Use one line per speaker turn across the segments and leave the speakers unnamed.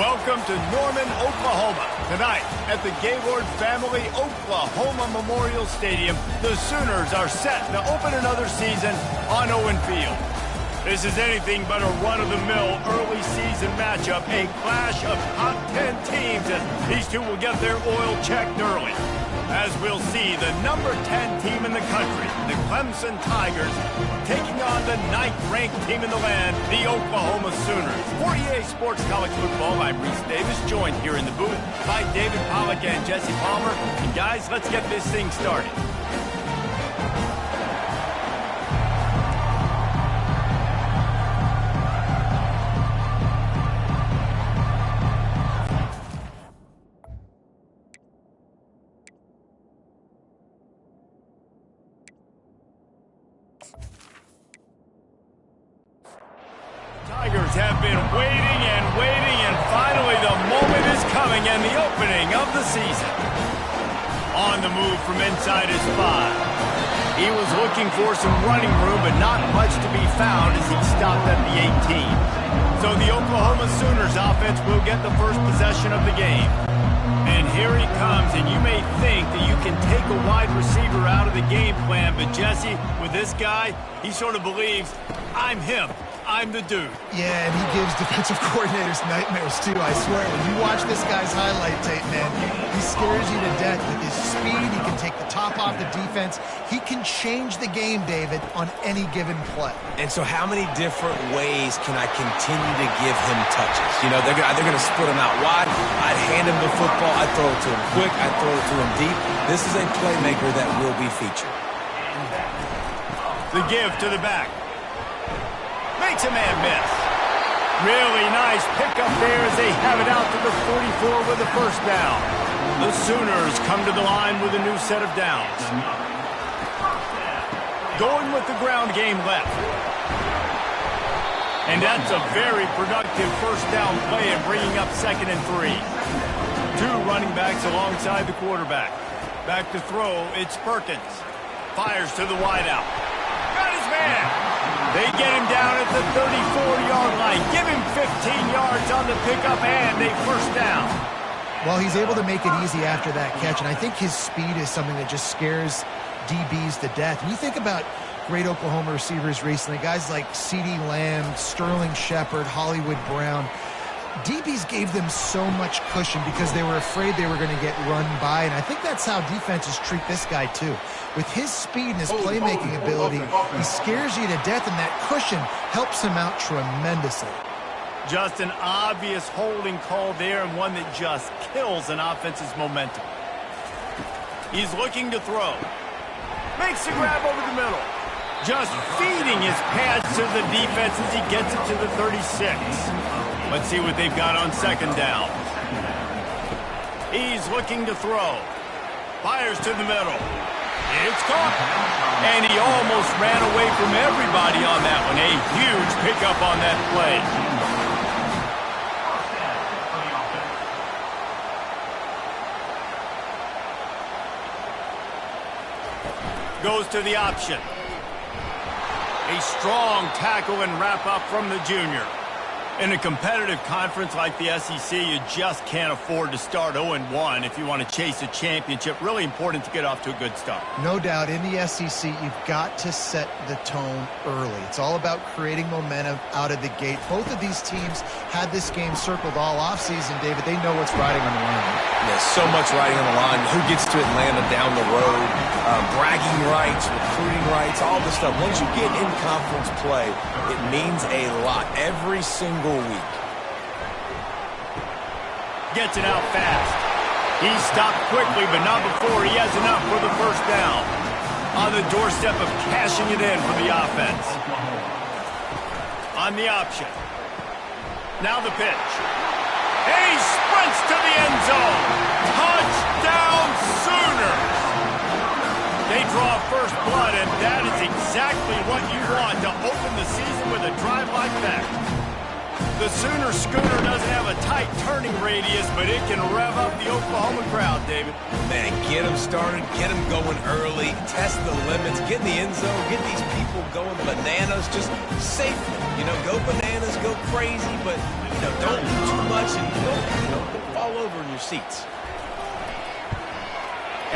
Welcome to Norman, Oklahoma. Tonight at the Gaylord Family Oklahoma Memorial Stadium, the Sooners are set to open another season on Owen Field. This is anything but a run-of-the-mill early season matchup, a clash of top 10 teams as these two will get their oil checked early. As we'll see, the number 10 team in the country, the Clemson Tigers, taking on the 9th-ranked team in the land, the Oklahoma Sooners. For EA Sports College Football, I'm Reese Davis, joined here in the booth by David Pollack and Jesse Palmer. And guys, let's get this thing started. Tigers have been waiting and finally the moment is coming and the opening of the season. On the move from inside his 5. He was looking for some running room, but not much to be found as he stopped at the 18. So the Oklahoma Sooners offense will get the first possession of the game. And here he comes, and you may think that you can take a wide receiver out of the game plan, but Jesse, with this guy, he sort of believes, I'm him. I'm the dude.
Yeah, and he gives defensive coordinators nightmares, too, I swear. When you watch this guy's highlight tape, man, he scares you to death with his speed. He can take the top off the defense. He can change the game, David, on any given play.
And so how many different ways can I continue to give him touches? You know, they're going to split him out wide. I'd hand him the football. I'd throw it to him quick. I'd throw it to him deep. This is a playmaker that will be featured.
The give to the back. Makes a man miss. Really nice pickup there as they have it out to the 44 with a first down. The Sooners come to the line with a new set of downs. Going with the ground game left. And that's a very productive first down play and bringing up 2nd and 3. 2 running backs alongside the quarterback. Back to throw, it's Perkins. Fires to the wideout. Got his man. They get him down at the 34-yard line. Give him 15 yards on the pickup and a first down.
Well, he's able to make it easy after that catch, and I think his speed is something that just scares DBs to death. When you think about great Oklahoma receivers recently, guys like CeeDee Lamb, Sterling Shepard, Hollywood Brown, DBs gave them so much cushion because they were afraid they were going to get run by, and I think that's how defenses treat this guy too. With his speed and his playmaking ability, he scares you to death, and that cushion helps him out tremendously.
Just an obvious holding call there, and one that just kills an offense's momentum. He's looking to throw. Makes the grab over the middle. Just feeding his pads to the defense as he gets it to the 36. Let's see what they've got on 2nd down. He's looking to throw. Fires to the middle. It's caught. And he almost ran away from everybody on that one. A huge pickup on that play. Goes to the option. A strong tackle and wrap up from the junior. In a competitive conference like the SEC, you just can't afford to start 0-1 if you want to chase a championship. Really important to get off to a good start.
No doubt, in the SEC, you've got to set the tone early. It's all about creating momentum out of the gate. Both of these teams had this game circled all offseason, David. They know what's riding on the line.
There's so much riding on the line. Who gets to Atlanta down the road? Bragging rights, recruiting rights, all this stuff. Once you get in conference play, it means a lot every single week.
Gets it out fast. He stopped quickly, but not before he has enough for the first down. On the doorstep of cashing it in for the offense. On the option. Now the pitch. And he sprints to the end zone. Touchdown Sooners! They draw first blood, and that is exactly what you want to open the season with a drive like that. The Sooner Schooner doesn't have a tight turning radius, but it can rev up the Oklahoma crowd, David.
Man, get them started, get them going early, test the limits, get in the end zone, get these people going bananas, just safely. You know, go bananas, go crazy, but, you know, don't do too much and don't fall over in your seats.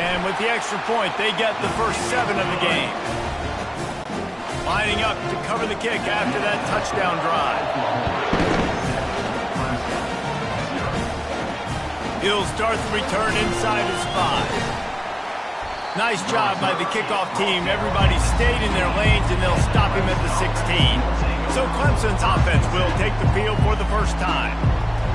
And with the extra point, they get the first 7 of the game. Lining up to cover the kick after that touchdown drive. He'll start the return inside his 5. Nice job by the kickoff team. Everybody stayed in their lanes, and they'll stop him at the 16. So Clemson's offense will take the field for the first time.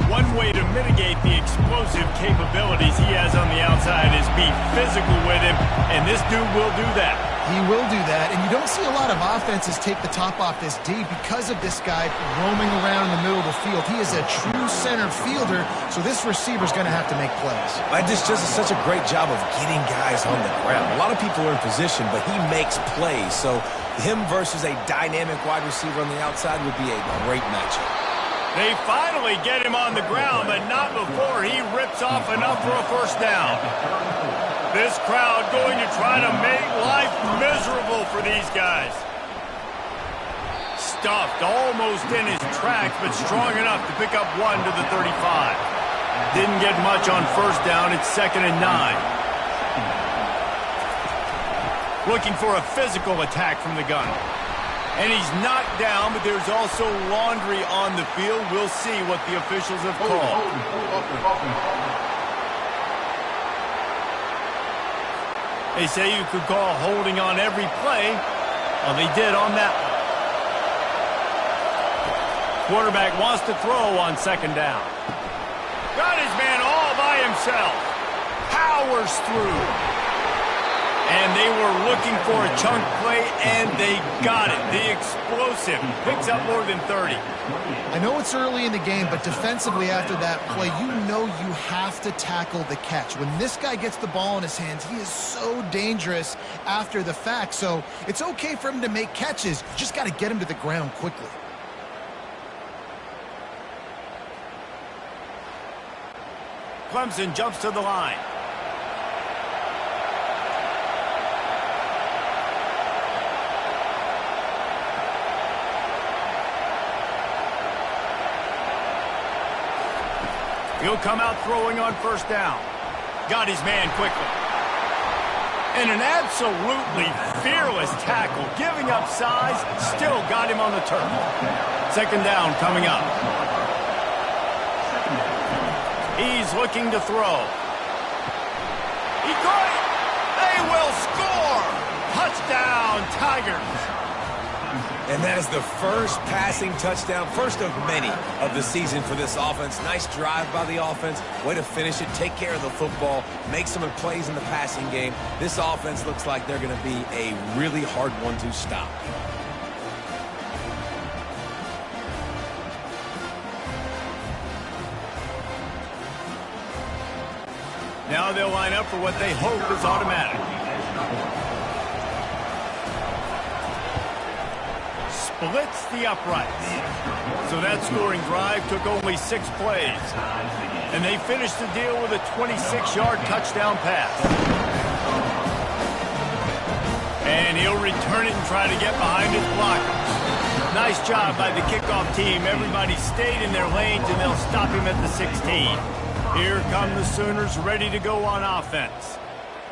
One way to mitigate the explosive capabilities he has on the outside is be physical with him, and this dude will do that.
He will do that, and you don't see a lot of offenses take the top off this D because of this guy roaming around in the middle of the field. He is a true center fielder, so this receiver's going to have to make plays.
This just is such a great job of getting guys on the ground. A lot of people are in position, but he makes plays, so him versus a dynamic wide receiver on the outside would be a great matchup.
They finally get him on the ground, but not before he rips off enough for a first down. This crowd going to try to make life miserable for these guys. Stuffed almost in his tracks, but strong enough to pick up 1 to the 35. Didn't get much on first down. It's 2nd and 9. Looking for a physical attack from the gun. And he's knocked down, but there's also laundry on the field. We'll see what the officials have called. They say you could call holding on every play. Well, they did on that one. Quarterback wants to throw on 2nd down. Got his man all by himself. Powers through. And they were looking for a chunk play, and they got it. The explosive picks up more than 30.
I know it's early in the game, but defensively after that play, you know you have to tackle the catch. When this guy gets the ball in his hands, he is so dangerous after the fact. So it's okay for him to make catches. You just got to get him to the ground quickly.
Clemson jumps to the line. He'll come out throwing on first down. Got his man quickly. And an absolutely fearless tackle, giving up size, still got him on the turf. 2nd down coming up. He's looking to throw. He got it. They will score. Touchdown, Tigers.
And that is the first passing touchdown, first of many of the season for this offense. Nice drive by the offense. Way to finish it, take care of the football, make some plays in the passing game. This offense looks like they're going to be a really hard one to stop.
Now they'll line up for what they hope is automatic. Splits the uprights. So that scoring drive took only 6 plays. And they finished the deal with a 26-yard touchdown pass. And he'll return it and try to get behind his blockers. Nice job by the kickoff team. Everybody stayed in their lanes, and they'll stop him at the 16. Here come the Sooners ready to go on offense.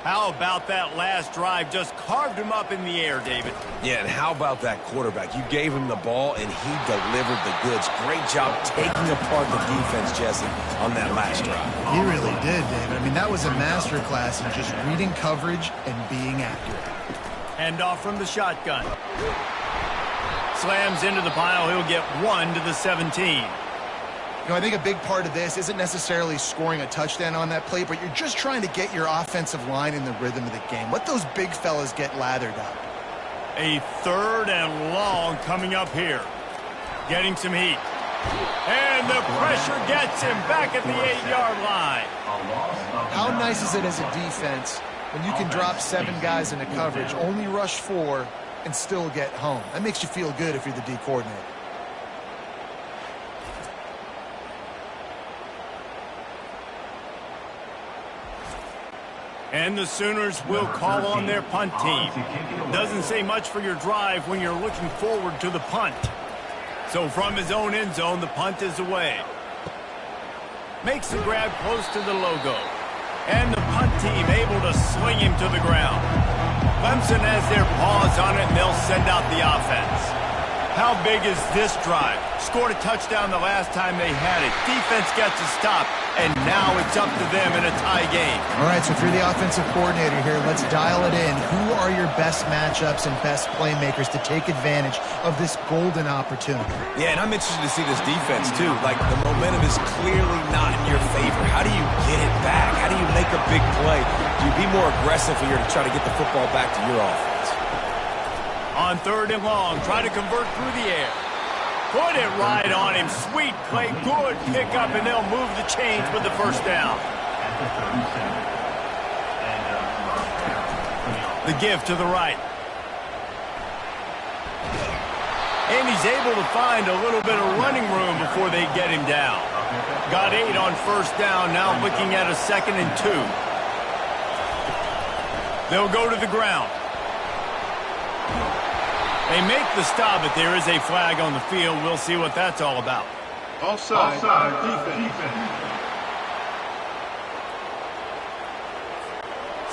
How about that last drive? Just carved him up in the air, David.
Yeah, and how about that quarterback? You gave him the ball, and he delivered the goods. Great job taking apart the defense, Jesse, on that last drive.
He really did, David. I mean, that was a masterclass in just reading coverage and being accurate.
Handoff from the shotgun. Slams into the pile. He'll get 1 to the 17.
You know, I think a big part of this isn't necessarily scoring a touchdown on that play, but you're just trying to get your offensive line in the rhythm of the game. Let those big fellas get lathered up.
A 3rd and long coming up here. Getting some heat. And the pressure gets him back at the 8-yard line.
How nice is it as a defense when you can drop 7 guys into coverage, only rush 4, and still get home? That makes you feel good if you're the D coordinator.
And the Sooners will call on their punt team. Doesn't say much for your drive when you're looking forward to the punt. So from his own end zone, the punt is away. Makes the grab close to the logo. And the punt team able to sling him to the ground. Clemson has their paws on it, and they'll send out the offense. How big is this drive? Scored a touchdown the last time they had it. Defense gets a stop, and now it's up to them in a tie game.
All right, so if you're the offensive coordinator here, let's dial it in. Who are your best matchups and best playmakers to take advantage of this golden opportunity?
Yeah, and I'm interested to see this defense, too. Like, the momentum is clearly not in your favor. How do you get it back? How do you make a big play? Do you be more aggressive here to try to get the football back to your offense?
On 3rd and long, try to convert through the air. Put it right on him. Sweet play, good pickup, and they'll move the chains with the first down. The give to the right. And he's able to find a little bit of running room before they get him down. Got 8 on 1st down, now looking at a 2nd and 2. They'll go to the ground. They make the stop, but there is a flag on the field. We'll see what that's all about.
Offside. Defense.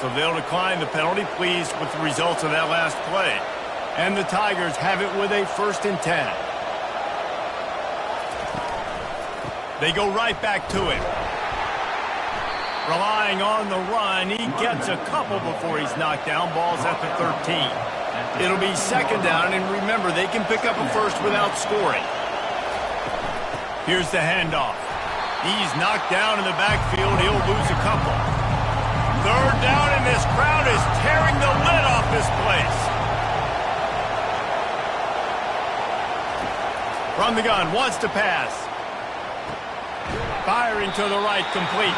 So they'll decline the penalty, pleased with the results of that last play. And the Tigers have it with a 1st and 10. They go right back to it. Relying on the run, he gets a couple before he's knocked down. Ball's at the 13. It'll be 2nd down, and remember, they can pick up a first without scoring. Here's the handoff. He's knocked down in the backfield. He'll lose a couple. 3rd down, and this crowd is tearing the lid off this place. From the gun, wants to pass. Firing to the right, complete.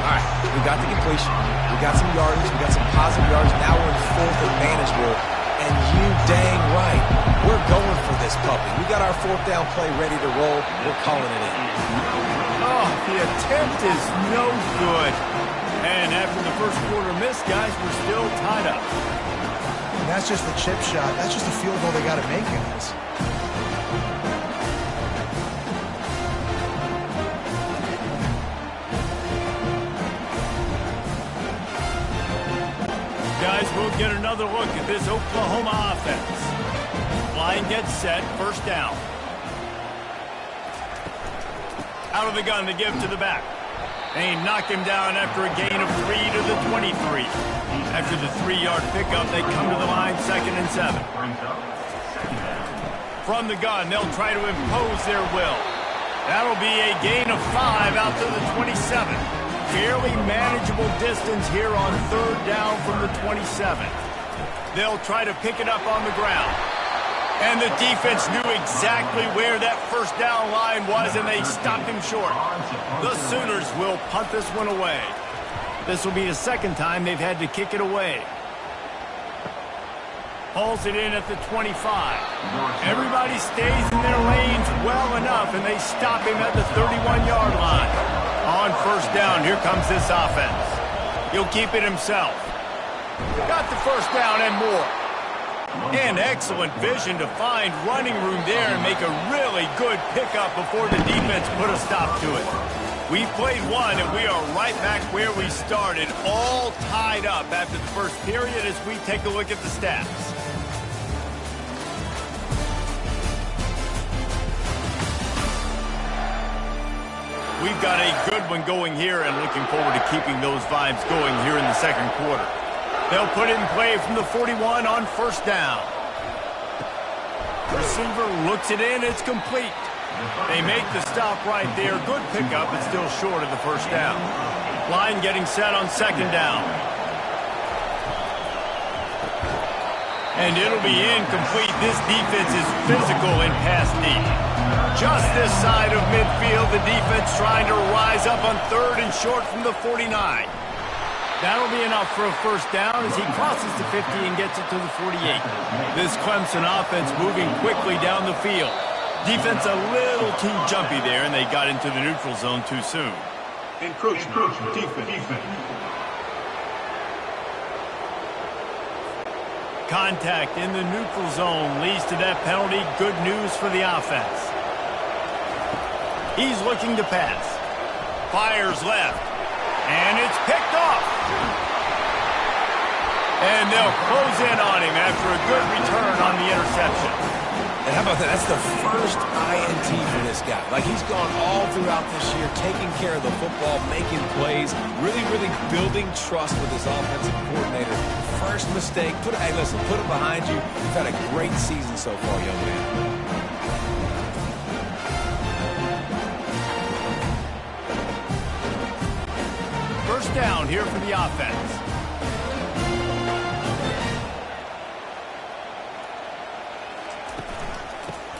All right, we got the completion. We got some yardage. We got some positive yards. Now we're in 4th and manageable. And you dang right, we're going for this puppy. We got our 4th down play ready to roll. We're calling it in.
Oh, the attempt is no good. And after the first quarter miss, guys, we're still tied up.
And that's just the chip shot. That's just a field goal they got to make in this.
Guys, we'll get another look at this Oklahoma offense. Line gets set, 1st down. Out of the gun to give to the back. They knock him down after a gain of 3 to the 23. After the 3-yard pickup, they come to the line 2nd and 7. From the gun, they'll try to impose their will. That'll be a gain of 5 out to the 27. Fairly manageable distance here on 3rd down from the 27. They'll try to pick it up on the ground. And the defense knew exactly where that 1st down line was, and they stopped him short. The Sooners will punt this one away. This will be the 2nd time they've had to kick it away. Pulls it in at the 25. Everybody stays in their lanes well enough, and they stop him at the 31-yard line. On 1st down, here comes this offense. He'll keep it himself. Got the 1st down and more. And excellent vision to find running room there and make a really good pickup before the defense put a stop to it. We've played one, and we are right back where we started, all tied up after the first period as we take a look at the stats. We've got a good one going here and looking forward to keeping those vibes going here in the 2nd quarter. They'll put it in play from the 41 on 1st down. Receiver looks it in. It's complete. They make the stop right there. Good pickup, but still short of the 1st down. Line getting set on 2nd down. And it'll be incomplete. This defense is physical in pass deep. Just this side of midfield, the defense trying to rise up on 3rd and short from the 49. That'll be enough for a 1st down as he crosses the 50 and gets it to the 48. This Clemson offense moving quickly down the field. Defense a little too jumpy there, and they got into the neutral zone too soon.
Encroachment. Defense.
Contact in the neutral zone leads to that penalty. Good news for the offense. He's looking to pass. Fires left. And it's picked off. And they'll close in on him after a good return on the interception.
And how about that? That's the first INT for this guy. Like, he's gone all throughout this year, taking care of the football, making plays, really building trust with his offensive coordinator. First mistake, hey, listen, put it behind you. You've had a great season so far, young man.
First down here for the offense.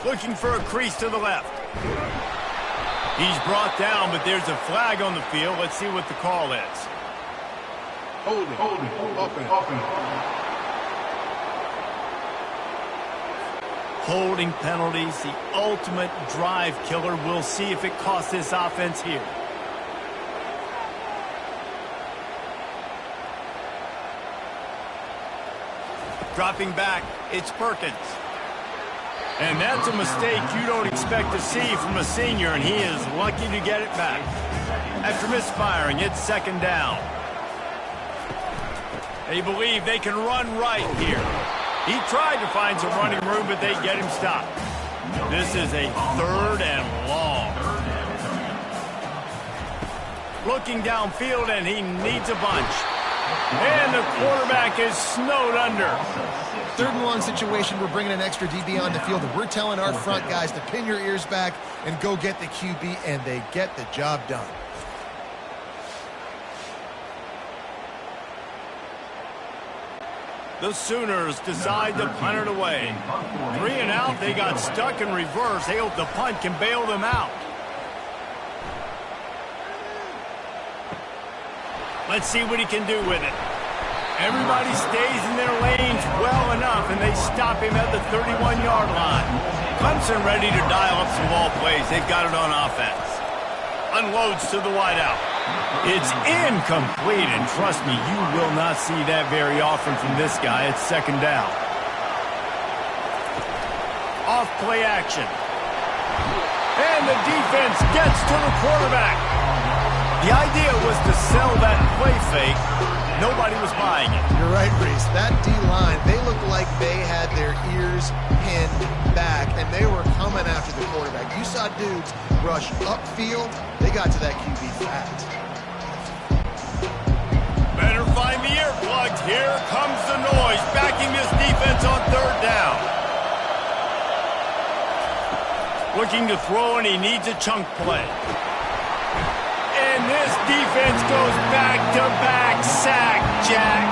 Looking for a crease to the left. He's brought down, but there's a flag on the field. Let's see what the call is.
Holding, offense.
Holding penalties, the ultimate drive killer. We'll see if it costs this offense here. Dropping back, it's Perkins. And that's a mistake you don't expect to see from a senior, and he is lucky to get it back. After misfiring, it's second down. They believe they can run right here. He tried to find some running room, but they get him stopped. This is a third and long. Looking downfield, and he needs a bunch. And the quarterback is snowed under.
Third and long situation, we're bringing an extra DB on the field, and we're telling our front guys to pin your ears back and go get the QB, and they get the job done.
The Sooners decide to punt it away. 3 and out, they got stuck in reverse. They hope the punt can bail them out. Let's see what he can do with it. Everybody stays in their lanes well enough, and they stop him at the 31-yard line. Clemson ready to dial up some ball plays. They've got it on offense. Unloads to the wideout. It's incomplete, and trust me, you will not see that very often from this guy. It's second down. Off play action. And the defense gets to the quarterback. The idea was to sell that play fake. Nobody was buying it.
You're right, Reese. That D-line, they looked like they had their ears pinned back, and they were coming after the quarterback. You saw dudes rush upfield. They got to that QB fast.
Better find the earplugs. Here comes the noise, backing this defense on third down. Looking to throw, and he needs a chunk play. And this defense goes back-to-back sack, Jack.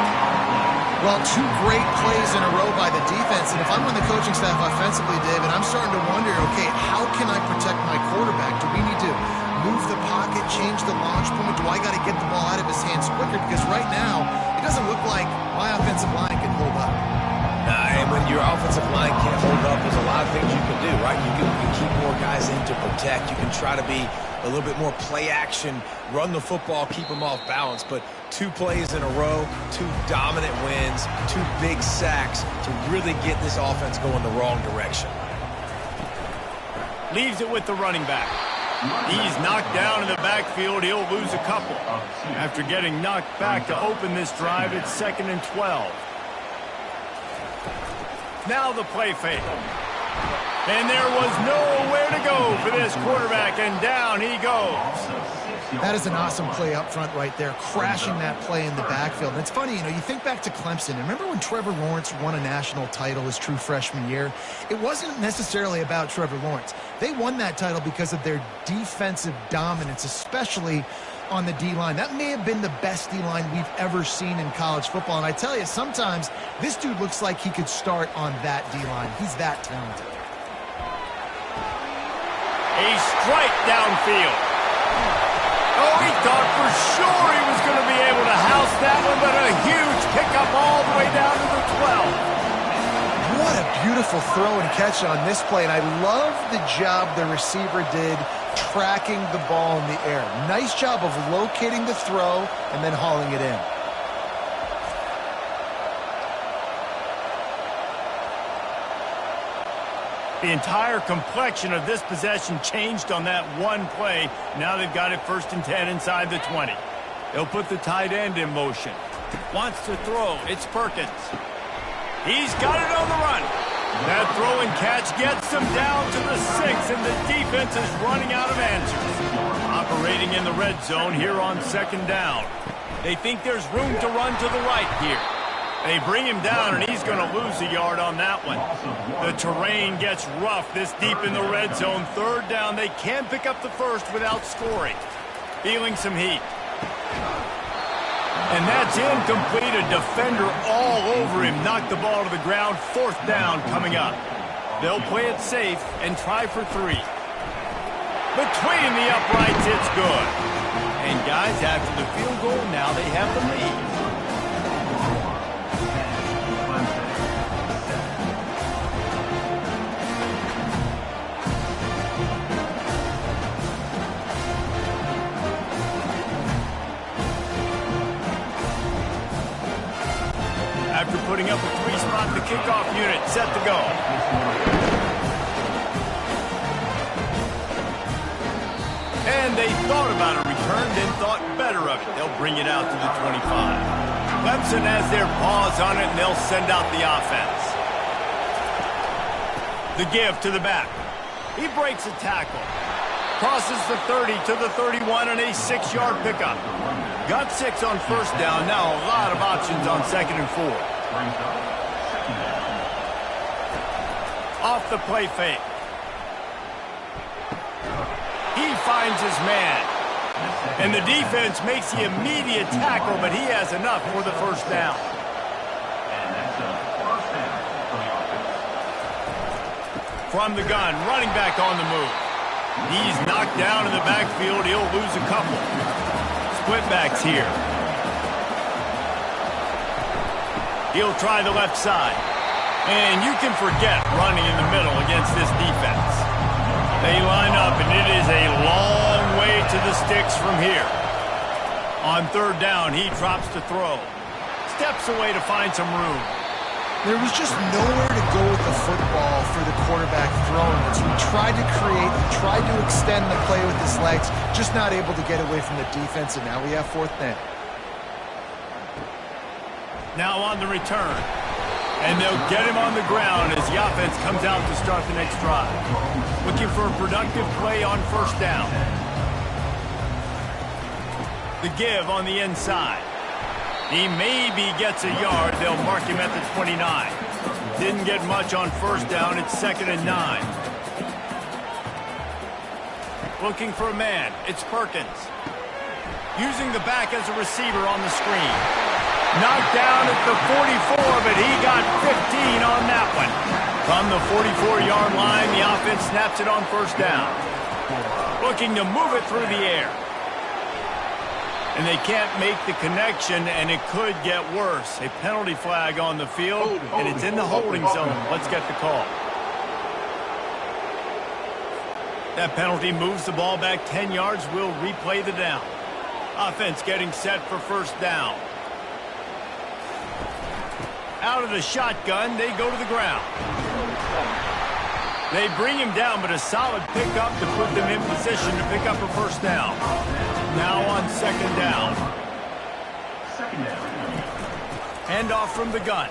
Well, 2 great plays in a row by the defense, and if I'm on the coaching staff offensively, David, I'm starting to wonder, okay, how can I protect my quarterback? Do we need to move the pocket, change the launch point? Do I got to get the ball out of his hands quicker? Because right now, it doesn't look like my offensive line can hold up.
And when your offensive line can't hold up, there's a lot of things you can do, right? You can keep more guys in to protect. You can try to be a little bit more play action, run the football, keep them off balance. But 2 plays in a row, 2 dominant wins, 2 big sacks to really get this offense going the wrong direction.
Leaves it with the running back. He's knocked down in the backfield. He'll lose a couple. After getting knocked back to open this drive, it's 2nd and 12. Now the play fake. And there was nowhere to go for this quarterback, and down he goes.
That is an awesome play up front right there, crashing that play in the backfield. And it's funny, you think back to Clemson. Remember when Trevor Lawrence won a national title his true freshman year? It wasn't necessarily about Trevor Lawrence. They won that title because of their defensive dominance, especially on the D-line. That may have been the best D-line we've ever seen in college football. And I tell you, sometimes this dude looks like he could start on that D-line. He's that talented.
A strike downfield. Oh, he thought for sure he was going to be able to house that one, but a huge pickup all the way down to the 12.
What a beautiful throw and catch on this play, and I love the job the receiver did tracking the ball in the air. Nice job of locating the throw and then hauling it in.
The entire complexion of this possession changed on that one play. Now they've got it 1st and 10 inside the 20. They'll put the tight end in motion. Wants to throw. It's Perkins. He's got it on the run. That throw and catch gets them down to the 6, and the defense is running out of answers. Operating in the red zone here on 2nd down. They think there's room to run to the right here. They bring him down, and he's going to lose a yard on that one. The terrain gets rough this deep in the red zone. 3rd down. They can pick up the first without scoring. Feeling some heat. And that's incomplete. A defender all over him. Knocked the ball to the ground. 4th down coming up. They'll play it safe and try for 3. Between the uprights, it's good. And guys, after the field goal, now they have the lead. After putting up a 3-spot, the kickoff unit set to go. And they thought about a return, then thought better of it. They'll bring it out to the 25. Clemson has their paws on it, and they'll send out the offense. The give to the back. He breaks a tackle. Crosses the 30 to the 31 and a 6-yard pickup. Got 6 on 1st down. Now a lot of options on 2nd and 4. Off the play fake. He finds his man. And the defense makes the immediate tackle, but he has enough for the 1st down. From the gun, running back on the move. He's knocked down in the backfield. He'll lose a couple. Split backs here. He'll try the left side. And you can forget running in the middle against this defense. They line up, and it is a long way to the sticks from here. On 3rd down, he drops to throw. Steps away to find some room.
There was just nowhere to go with the football for the quarterback throwing it. So he tried to create, he tried to extend the play with his legs, just not able to get away from the defense, and now we have 4th down.
Now on the return. And they'll get him on the ground as the offense comes out to start the next drive. Looking for a productive play on 1st down. The give on the inside. He maybe gets a yard. They'll mark him at the 29. Didn't get much on 1st down. It's 2nd and 9. Looking for a man. It's Perkins. Using the back as a receiver on the screen. Knocked down at the 44, but he got 15 on that one. From the 44-yard line, the offense snaps it on 1st down. Looking to move it through the air. And they can't make the connection, and it could get worse. A penalty flag on the field, and it's in the holding zone. Let's get the call. That penalty moves the ball back 10 yards. We'll replay the down. Offense getting set for 1st down. Out of the shotgun, they go to the ground. They bring him down, but a solid pickup to put them in position to pick up a 1st down. Now on 2nd down. Handoff from the gun.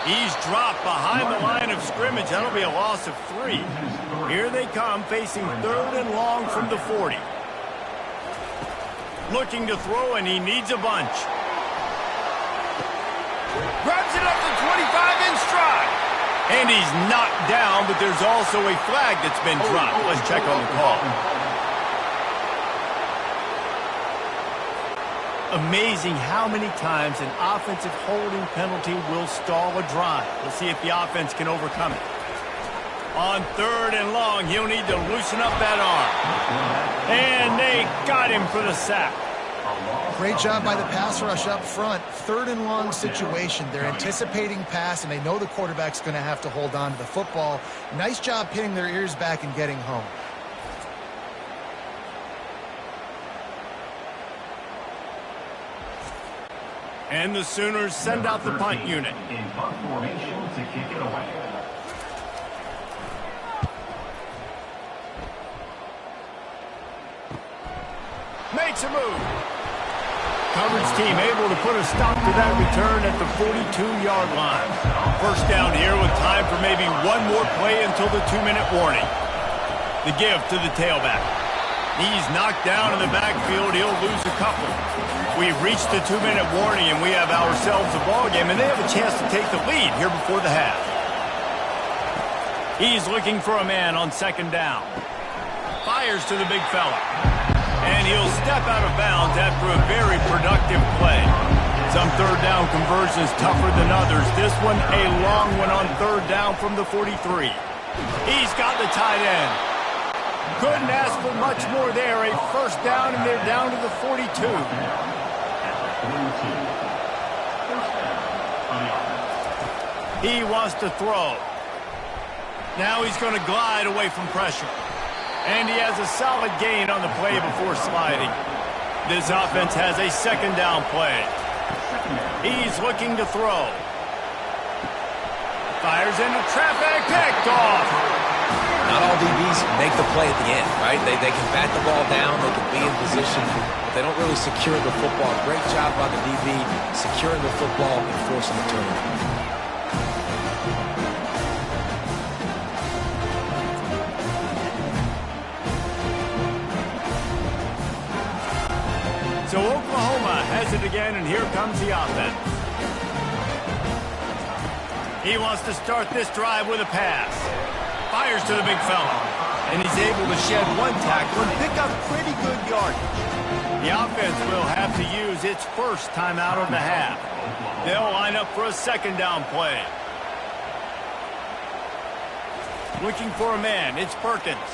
He's dropped behind the line of scrimmage. That'll be a loss of 3. Here they come, facing 3rd and long from the 40. Looking to throw, and he needs a bunch. Grabs it up to 25 in stride. And he's knocked down, but there's also a flag that's been dropped. Let's check on the call. Amazing how many times an offensive holding penalty will stall a drive. We'll see if the offense can overcome it. On 3rd and long, he'll need to loosen up that arm. And they got him for the sack.
Great job by the pass rush up front. 3rd and long situation. They're anticipating pass, and they know the quarterback's going to have to hold on to the football. Nice job pinning their ears back and getting home.
And the Sooners send out the punt unit.
In punt formation to kick it away.
makes a move. Coverage team able to put a stop to that return at the 42-yard line. First down here with time for maybe one more play until the 2-minute warning. The give to the tailback. He's knocked down in the backfield. He'll lose a couple. We've reached the 2-minute warning, and we have ourselves a ball game, and they have a chance to take the lead here before the half. He's looking for a man on second down. Fires to the big fella. And he'll step out of bounds after a very productive play. Some third down conversions tougher than others. This one a long one on third down from the 43. He's got the tight end. Couldn't ask for much more there. A first down, and they're down to the 42. He wants to throw. Now he's going to glide away from pressure. And he has a solid gain on the play before sliding. This offense has a second down play. He's looking to throw. Fires into traffic, picked off.
Not all DBs make the play at the end, right? They can bat the ball down, they can be in position, but they don't really secure the football. Great job by the DB securing the football and forcing the turnover.
So Oklahoma has it again, and here comes the offense. He wants to start this drive with a pass. Fires to the big fella. And he's able to shed one tackle and pick up pretty good yardage. The offense will have to use its first timeout of the half. They'll line up for a second down play. Looking for a man, it's Perkins.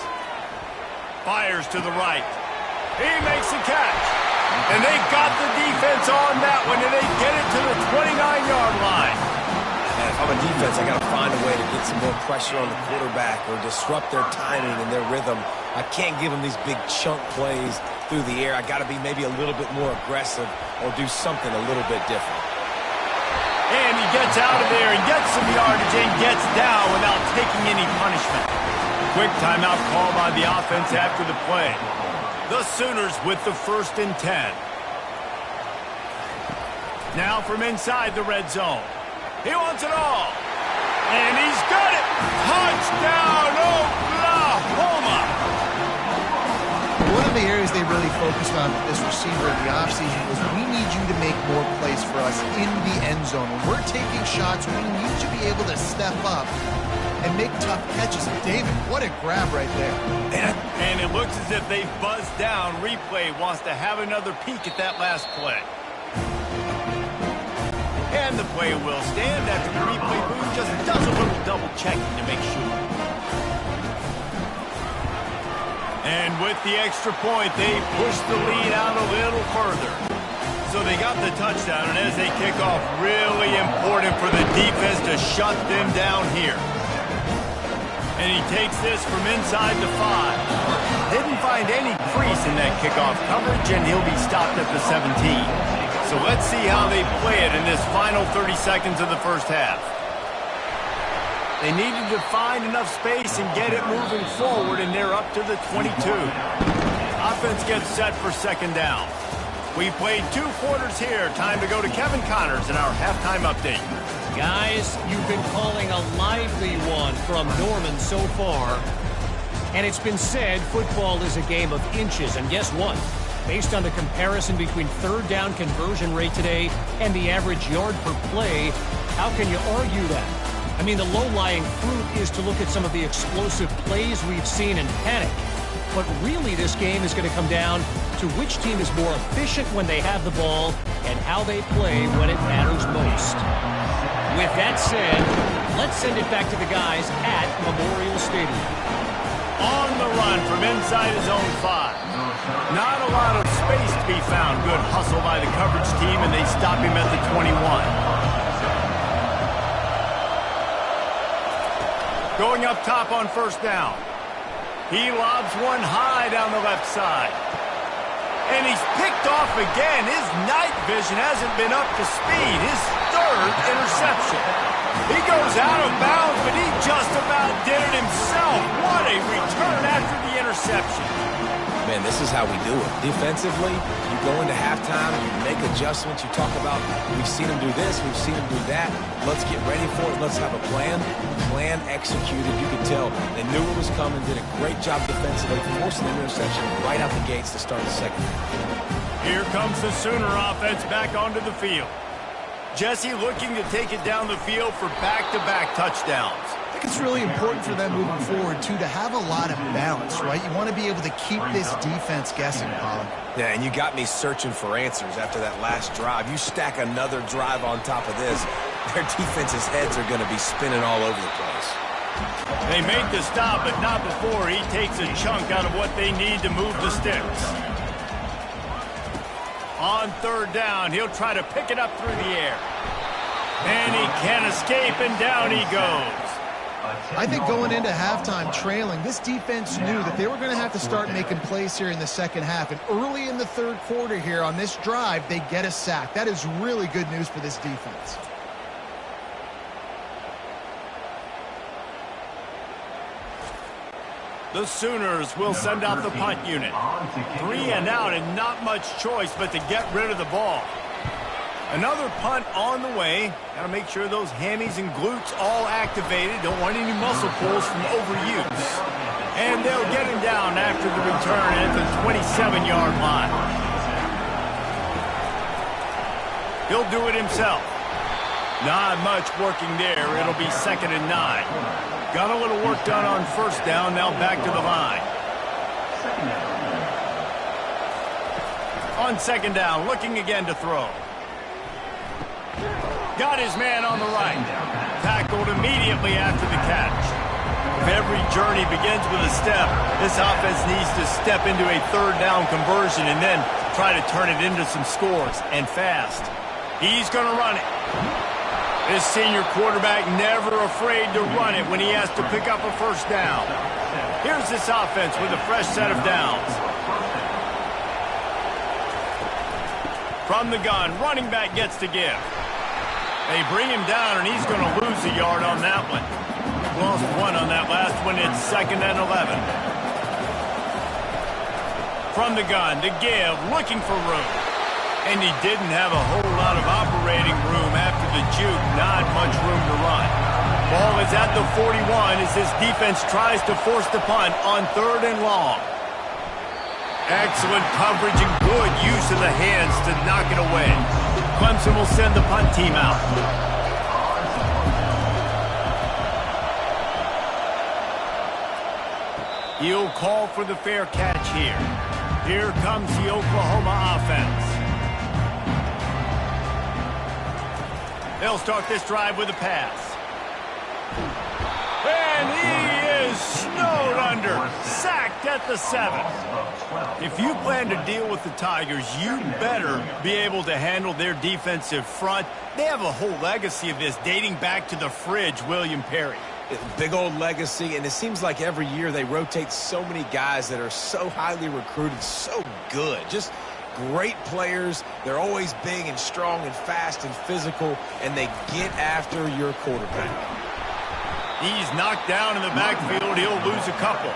Fires to the right. He makes the catch. And they got the defense on that one, and they get it to the 29-yard line.
And if I'm a defense, I got to find a way to get some more pressure on the quarterback or disrupt their timing and their rhythm. I can't give them these big chunk plays through the air. I got to be maybe a little bit more aggressive or do something a little bit different.
And he gets out of there and gets some yardage and gets down without taking any punishment. Quick timeout call by the offense after the play. The Sooners with the 1st and 10. Now from inside the red zone. He wants it all. And he's got it. Touchdown, Oklahoma.
One of the areas they really focused on with this receiver in the offseason was we need you to make more plays for us in the end zone. When we're taking shots, we need you to be able to step up and make tough catches. And David, what a grab right there.
And it looks as if they've buzzed down. Replay wants to have another peek at that last play. And the play will stand after the replay booth just does a little double checking to make sure. And with the extra point, they push the lead out a little further. So they got the touchdown, and as they kick off, really important for the defense to shut them down here. And he takes this from inside the 5. Didn't find any crease in that kickoff coverage, and he'll be stopped at the 17. So let's see how they play it in this final 30 seconds of the first half. They needed to find enough space and get it moving forward, and they're up to the 22. Offense gets set for second down. We played 2 quarters here. Time to go to Kevin Connors in our halftime update.
Guys, you've been calling a lively one from Norman so far. And it's been said football is a game of inches. And guess what? Based on the comparison between third down conversion rate today and the average yard per play, how can you argue that? I mean, the low-lying fruit is to look at some of the explosive plays we've seen and panic. But really, this game is going to come down to which team is more efficient when they have the ball and how they play when it matters most. With that said, let's send it back to the guys at Memorial Stadium.
On the run from inside his own 5. Not a lot of space to be found. Good hustle by the coverage team, and they stop him at the 21. Going up top on first down. He lobs one high down the left side. And he's picked off again. His night vision hasn't been up to speed. His 3rd interception. He goes out of bounds, but he just about did it himself. What a return after the interception.
Man, this is how we do it. Defensively, you go into halftime, you make adjustments, you talk about, we've seen them do this, we've seen them do that. Let's get ready for it. Let's have a plan. Plan executed. You could tell they knew it was coming, did a great job defensively, forcing the interception right out the gates to start the second.
Here comes the Sooner offense back onto the field. Jesse looking to take it down the field for back-to-back touchdowns.
I think it's really important for them moving forward, too, to have a lot of balance, right? You want to be able to keep this defense guessing, Colin.
Yeah, and you got me searching for answers after that last drive. You stack another drive on top of this, their defense's heads are going to be spinning all over the place.
They make the stop, but not before he takes a chunk out of what they need to move the sticks. On third down, he'll try to pick it up through the air. And he can't escape, and down he goes.
I think going into halftime trailing, this defense knew that they were going to have to start making plays here in the second half. And early in the third quarter here on this drive, they get a sack. That is really good news for this defense.
The Sooners will send out the punt unit. 3 and out and not much choice but to get rid of the ball. Another punt on the way. Got to make sure those hammies and glutes all activated. Don't want any muscle pulls from overuse. And they'll get him down after the return at the 27-yard line. He'll do it himself. Not much working there. It'll be 2nd and 9. Got a little work done on first down, now back to the line. On 2nd down, looking again to throw. Got his man on the right. Tackled immediately after the catch. If every journey begins with a step, this offense needs to step into a 3rd down conversion and then try to turn it into some scores, and fast. He's going to run it. This senior quarterback never afraid to run it when he has to pick up a first down. Here's this offense with a fresh set of downs. From the gun, running back gets to give. They bring him down, and he's going to lose a yard on that one. Lost 1 on that last one. It's 2nd and 11. From the gun, to give, looking for room. And he didn't have a whole lot of operating room after the juke. Not much room to run. Ball is at the 41 as this defense tries to force the punt on 3rd and long. Excellent coverage and good use of the hands to knock it away. Clemson will send the punt team out. He'll call for the fair catch here. Here comes the Oklahoma offense. They'll start this drive with a pass. And he is snowed under. Sacked at the 7. If you plan to deal with the Tigers, you better be able to handle their defensive front. They have a whole legacy of this dating back to the fridge, William Perry.
Big old legacy, and it seems like every year they rotate so many guys that are so highly recruited, so good. Just great players. They're always big and strong and fast and physical, and they get after your quarterback.
He's knocked down in the backfield. He'll lose a couple.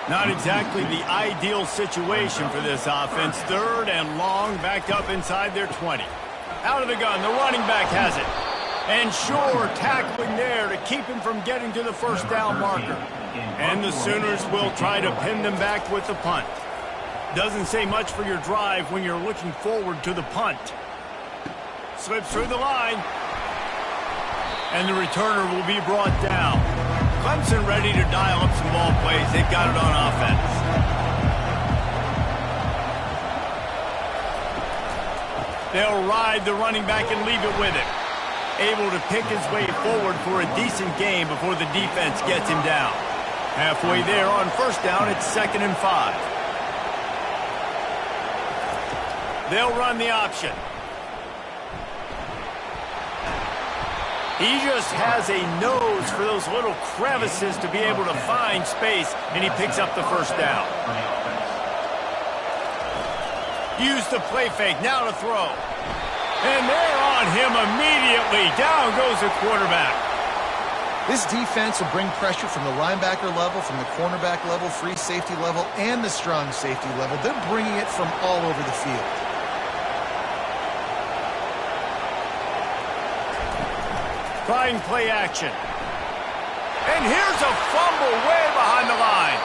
Not exactly the ideal situation for this offense. 3rd and long, backed up inside their 20. Out of the gun, the running back has it. And sure, tackling there to keep him from getting to the first down marker. And the Sooners will try to pin them back with the punt. Doesn't say much for your drive when you're looking forward to the punt. Slips through the line. And the returner will be brought down. Clemson ready to dial up some ball plays. They've got it on offense. They'll ride the running back and leave it with him. Able to pick his way forward for a decent game before the defense gets him down. Halfway there on first down, it's 2nd and 5. They'll run the option. He just has a nose for those little crevices to be able to find space, and he picks up the first down. Use the play fake, now to throw. And they're on him immediately. Down goes the quarterback.
This defense will bring pressure from the linebacker level, from the cornerback level, free safety level, and the strong safety level. They're bringing it from all over the field.
Trying play action. And here's a fumble way behind the line.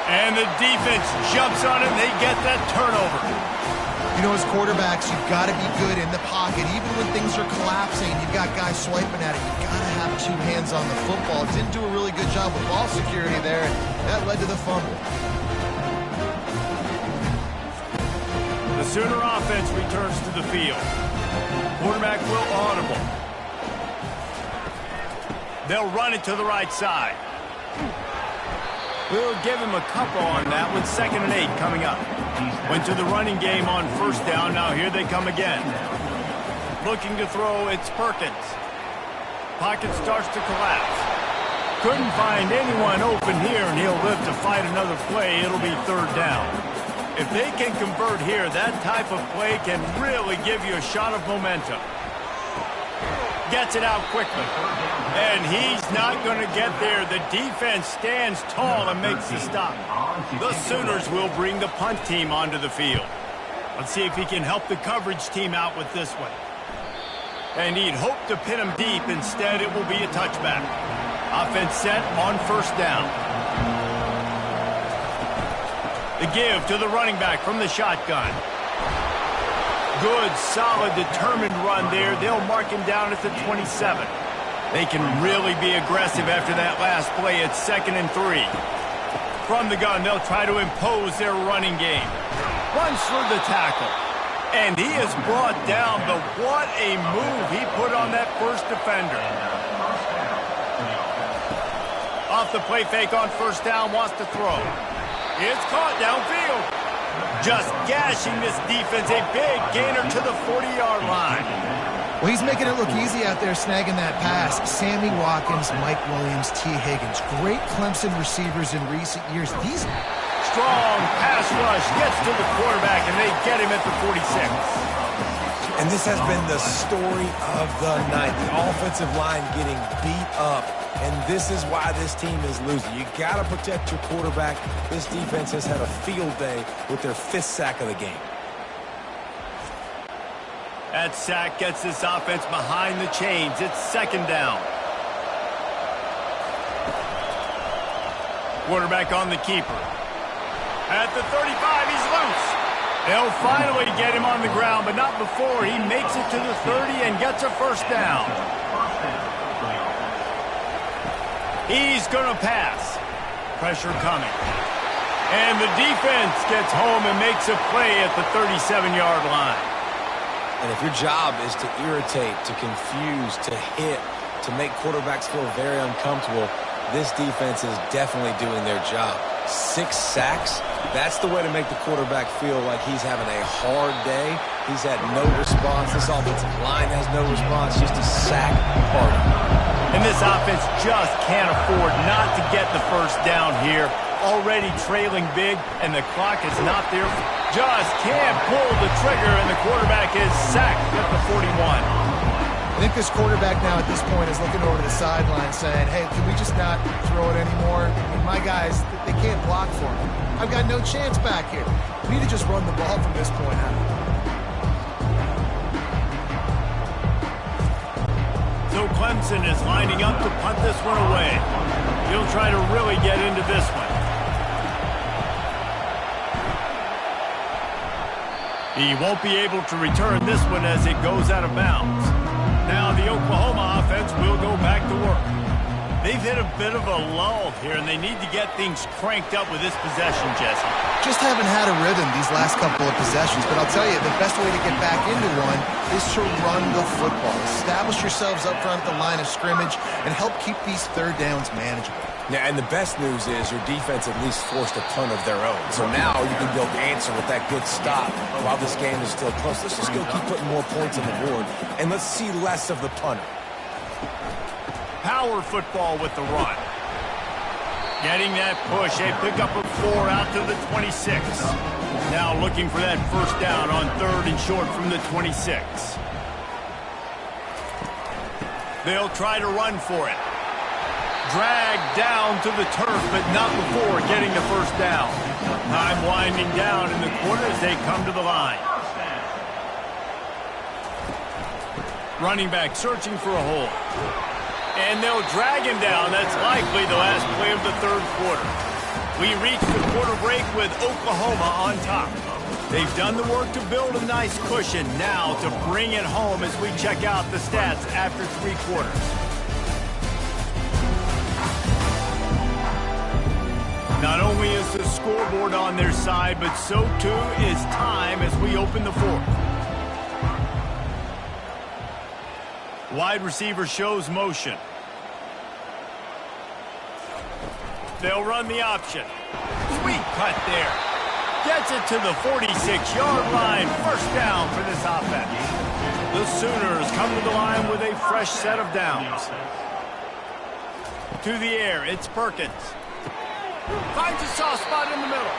And the defense jumps on it, and they get that turnover.
You know, as quarterbacks, you've got to be good in the pocket. Even when things are collapsing, you've got guys swiping at it. You've got to have two hands on the football. Didn't do a really good job with ball security there. That led to the fumble.
The Sooner offense returns to the field. Quarterback will audible. They'll run it to the right side. We'll give him a couple on that with 2nd and 8 coming up. Went to the running game on 1st down. Now here they come again. Looking to throw, it's Perkins. Pocket starts to collapse. Couldn't find anyone open here, and he'll live to fight another play. It'll be 3rd down. If they can convert here, that type of play can really give you a shot of momentum. Gets it out quickly. And he's not going to get there. The defense stands tall and makes the stop. The Sooners will bring the punt team onto the field. Let's see if he can help the coverage team out with this one. And he'd hope to pin him deep. Instead, it will be a touchback. Offense set on 1st down. The give to the running back from the shotgun. Good, solid, determined run there. They'll mark him down at the 27. They can really be aggressive after that last play. It's 2nd and 3. From the gun, they'll try to impose their running game. Runs through the tackle. And he is brought down, but what a move he put on that first defender. Off the play fake on 1st down, wants to throw. It's caught downfield. Just gashing this defense, a big gainer to the 40-yard line.
Well, he's making it look easy out there snagging that pass. Sammy Watkins, Mike Williams, T. Higgins. Great Clemson receivers in recent years. These
strong pass rush gets to the quarterback, and they get him at the 46.
And this has been the story of the night. The offensive line getting beat up. And this is why this team is losing. You got to protect your quarterback. This defense has had a field day with their 5th sack of the game.
That sack gets this offense behind the chains. It's 2nd down. Quarterback on the keeper. At the 35, he's loose. They'll finally get him on the ground, but not before he makes it to the 30 and gets a 1st down. He's going to pass. Pressure coming. And the defense gets home and makes a play at the 37-yard line.
And if your job is to irritate, to confuse, to hit, to make quarterbacks feel very uncomfortable, this defense is definitely doing their job. 6 sacks, that's the way to make the quarterback feel like he's having a hard day. He's had no response. This offensive line has no response, just a sack party.
And this offense just can't afford not to get the 1st down here. Already trailing big, and the clock is not there. Just can't pull the trigger, and the quarterback is sacked at the 41.
I think this quarterback now at this point is looking over the sideline saying, hey, can we just not throw it anymore? I mean, my guys, they can't block for me. I've got no chance back here. We need to just run the ball from this point on.
So Clemson is lining up to punt this one away. He'll try to really get into this one. He won't be able to return this one as it goes out of bounds. Now the Oklahoma offense will go back to work. They've hit a bit of a lull here, and they need to get things cranked up with this possession, Jesse.
Just haven't had a rhythm these last couple of possessions, but I'll tell you, the best way to get back into one is to run the football. Establish yourselves up front at the line of scrimmage and help keep these 3rd downs manageable.
Yeah, and the best news is your defense at least forced a punt of their own. So now you can go answer with that good stop while this game is still close. Let's just go keep putting more points on the board, and let's see less of the punter.
Power football with the run. Getting that push, a pickup of 4 out to the 26. Now looking for that 1st down on 3rd and short from the 26. They'll try to run for it. Dragged down to the turf, but not before getting the first down. Time winding down in the quarter as they come to the line. Running back searching for a hole. And they'll drag him down. That's likely the last play of the third quarter. We reach the quarter break with Oklahoma on top. They've done the work to build a nice cushion. Now to bring it home as we check out the stats after 3 quarters. Not only is the scoreboard on their side, but so too is time as we open the fourth. Wide receiver shows motion. They'll run the option. Sweet cut there. Gets it to the 46-yard line. First down for this offense. The Sooners come to the line with a fresh set of downs. To the air, it's Perkins. Finds a soft spot in the middle.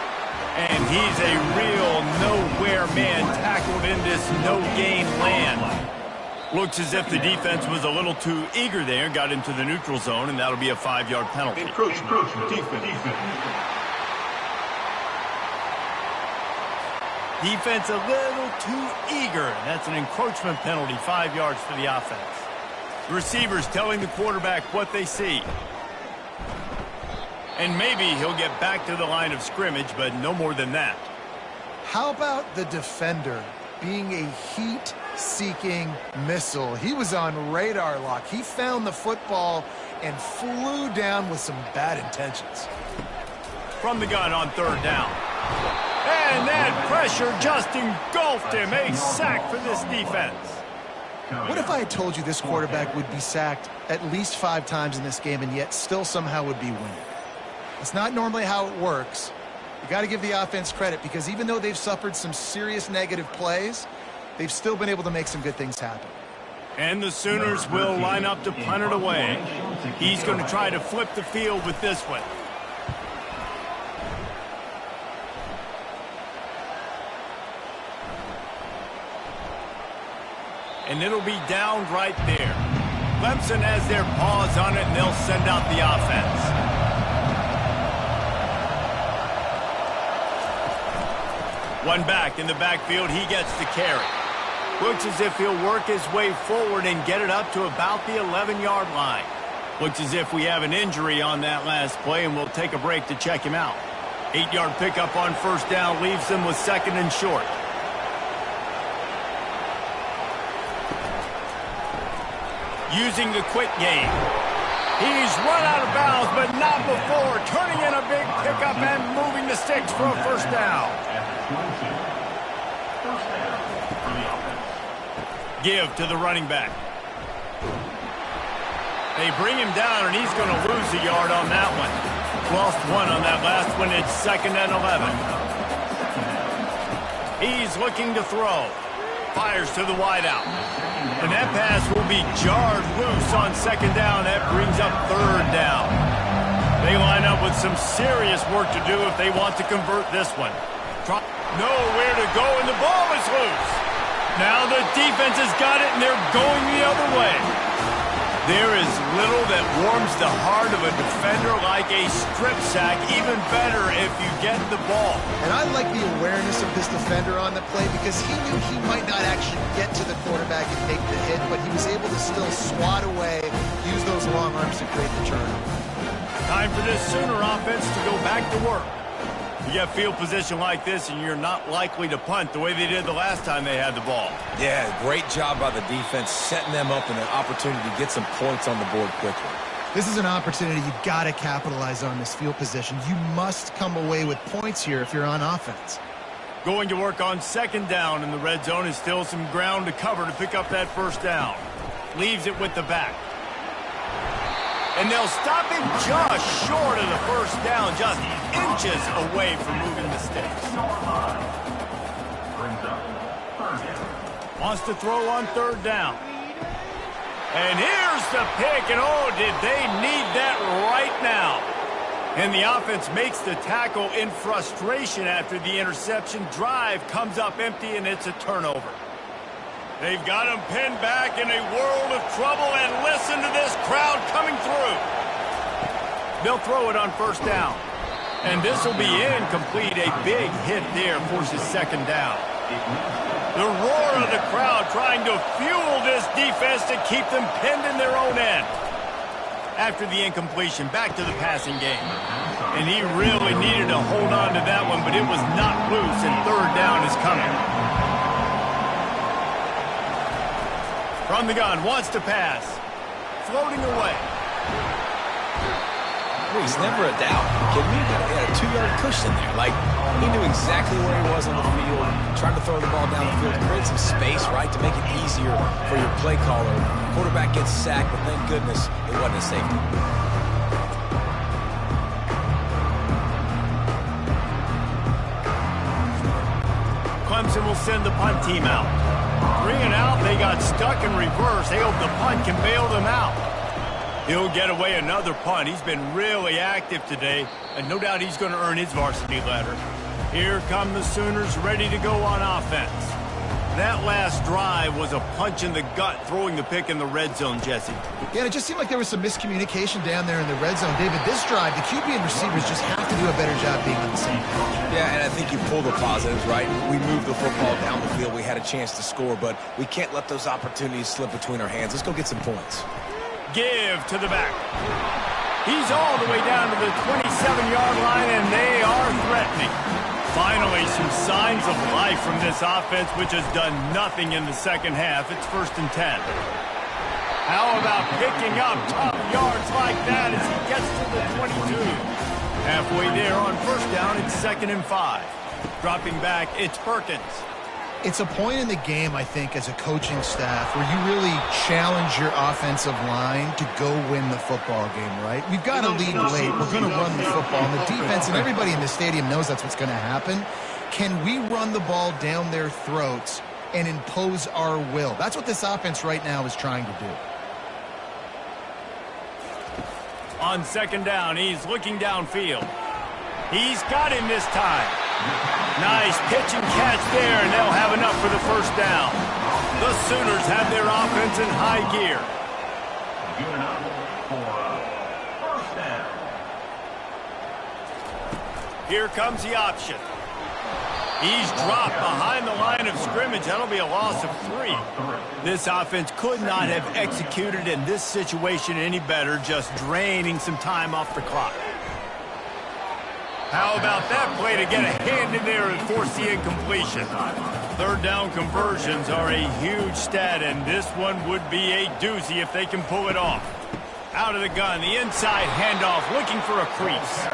And he's a real nowhere man tackled in this no-gain land. Looks as if the defense was a little too eager there, got into the neutral zone, and that'll be a 5-yard penalty.
Encroachment. Defense.
Defense a little too eager. That's an encroachment penalty, 5 yards for the offense. The receivers telling the quarterback what they see. And maybe he'll get back to the line of scrimmage, but no more than that.
How about the defender being a heat-seeking missile? He was on radar lock. He found the football and flew down with some bad intentions.
From the gun on third down. And that pressure just engulfed him. A sack for this defense.
What if I had told you this quarterback would be sacked at least 5 times in this game and yet still somehow would be winning? It's not normally how it works. You got to give the offense credit because even though they've suffered some serious negative plays, they've still been able to make some good things happen.
And the Sooners will line up to punt it away. He's going to try to flip the field with this one. And it'll be downed right there. Clemson has their paws on it, and they'll send out the offense. One back in the backfield, he gets the carry. Looks as if he'll work his way forward and get it up to about the 11-yard line. Looks as if we have an injury on that last play, and we'll take a break to check him out. 8-yard pickup on first down leaves them with 2nd and short. Using the quick game. He's run out of bounds, but not before. Turning in a big pickup and moving the sticks for a first down. Give to the running back. They bring him down, and he's going to lose a yard on that one. Lost 1 on that last one. It's 2nd and 11. He's looking to throw. Fires to the wideout. And that pass will be jarred loose on 2nd down. That brings up 3rd down. They line up with some serious work to do if they want to convert this one. Nowhere to go, and the ball is loose. Now the defense has got it, and they're going the other way. There is little that warms the heart of a defender like a strip sack. Even better if you get the ball.
And I like the awareness of this defender on the play because he knew he might not actually get to the quarterback and make the hit, but he was able to still swat away, use those long arms to create the turnover.
Time for this Sooner offense to go back to work. You get field position like this, and you're not likely to punt the way they did the last time they had the ball.
Yeah, great job by the defense, setting them up in an opportunity to get some points on the board quickly.
This is an opportunity you got to capitalize on this field position. You must come away with points here if you're on offense.
Going to work on 2nd down in the red zone is still some ground to cover to pick up that first down. Leaves it with the back. And they'll stop him just short of the first down, just inches away from moving the sticks. Wants to throw on 3rd down. And here's the pick, and oh, did they need that right now. And the offense makes the tackle in frustration after the interception. Drive comes up empty, and it's a turnover. They've got him pinned back in a world of trouble, and listen to this crowd coming through. They'll throw it on first down. And this will be incomplete. A big hit there forces second down. The roar of the crowd trying to fuel this defense to keep them pinned in their own end. After the incompletion, back to the passing game. And he really needed to hold on to that one, but it was not loose, and third down is coming. From the gun, wants to pass. Floating away.
He's never a doubt. He had a 2-yard cushion there. Like, he knew exactly where he was on the field, trying to throw the ball down the field, create some space, right, to make it easier for your play caller. Quarterback gets sacked, but thank goodness it wasn't a safety.
Clemson will send the punt team out. 3 and out, they got stuck in reverse. They hope the punt can bail them out. He'll get away another punt. He's been really active today, and no doubt he's going to earn his varsity letter. Here come the Sooners ready to go on offense. That last drive was a punch in the gut, throwing the pick in the red zone, Jesse.
Yeah, it just seemed like there was some miscommunication down there in the red zone. David, this drive, the QB and receivers just have to do a better job being on the same page.
Yeah, and I think you pull the positives, right? We moved the football down the field. We had a chance to score, but we can't let those opportunities slip between our hands. Let's go get some points.
Give to the back. He's all the way down to the 27-yard line, and they are threatening. Finally, some signs of life from this offense, which has done nothing in the second half. It's 1st and 10. How about picking up top yards like that as he gets to the 22? Halfway there on first down, it's 2nd and 5. Dropping back, it's Perkins.
It's a point in the game, I think, as a coaching staff where you really challenge your offensive line to go win the football game, right? We've got a lead late. We're going to run the football. And the defense and everybody in the stadium knows that's what's going to happen. Can we run the ball down their throats and impose our will? That's what this offense right now is trying to do.
On 2nd down, he's looking downfield. He's got him this time. Nice pitch and catch there, and they'll have enough for the first down. The Sooners have their offense in high gear.
Gearing up for first down.
Here comes the option. He's dropped behind the line of scrimmage. That'll be a loss of 3. This offense could not have executed in this situation any better, just draining some time off the clock. How about that play to get a hand in there and force the incompletion? Third down conversions are a huge stat, and this one would be a doozy if they can pull it off. Out of the gun, the inside handoff, looking for a crease.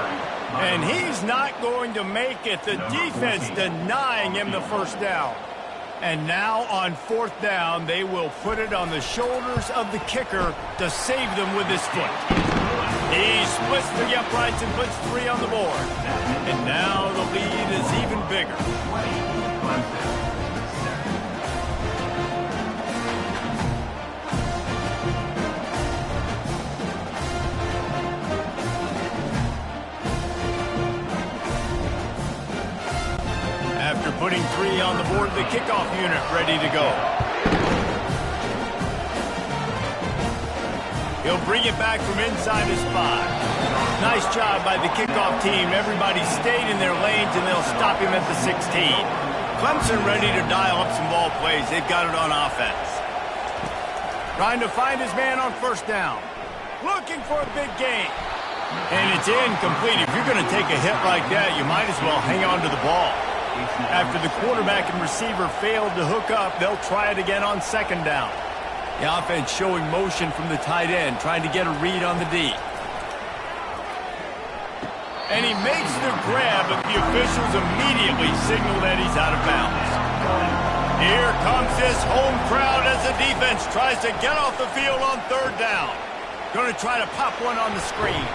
And he's not going to make it. The defense denying him the first down. And now on 4th down, they will put it on the shoulders of the kicker to save them with his foot. He splits the uprights and puts 3 on the board. And now the lead is even bigger. After putting 3 on the board, the kickoff unit ready to go. He'll bring it back from inside his 5. Nice job by the kickoff team. Everybody stayed in their lanes, and they'll stop him at the 16. Clemson ready to dial up some ball plays. They've got it on offense. Trying to find his man on first down. Looking for a big gain. And it's incomplete. If you're going to take a hit like that, you might as well hang on to the ball. After the quarterback and receiver failed to hook up, they'll try it again on 2nd down. The offense showing motion from the tight end, trying to get a read on the D. And he makes the grab, but the officials immediately signal that he's out of bounds. Here comes this home crowd as the defense tries to get off the field on 3rd down. Going to try to pop one on the screen.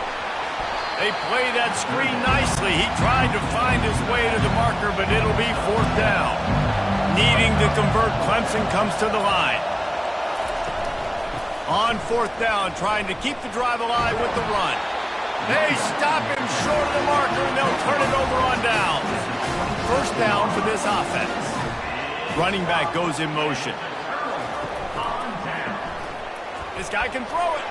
They play that screen nicely. He tried to find his way to the marker, but it'll be 4th down. Needing to convert, Clemson comes to the line. On 4th down, trying to keep the drive alive with the run. They stop him short of the marker, and they'll turn it over on down. First down for this offense. Running back goes in motion. This guy can throw it.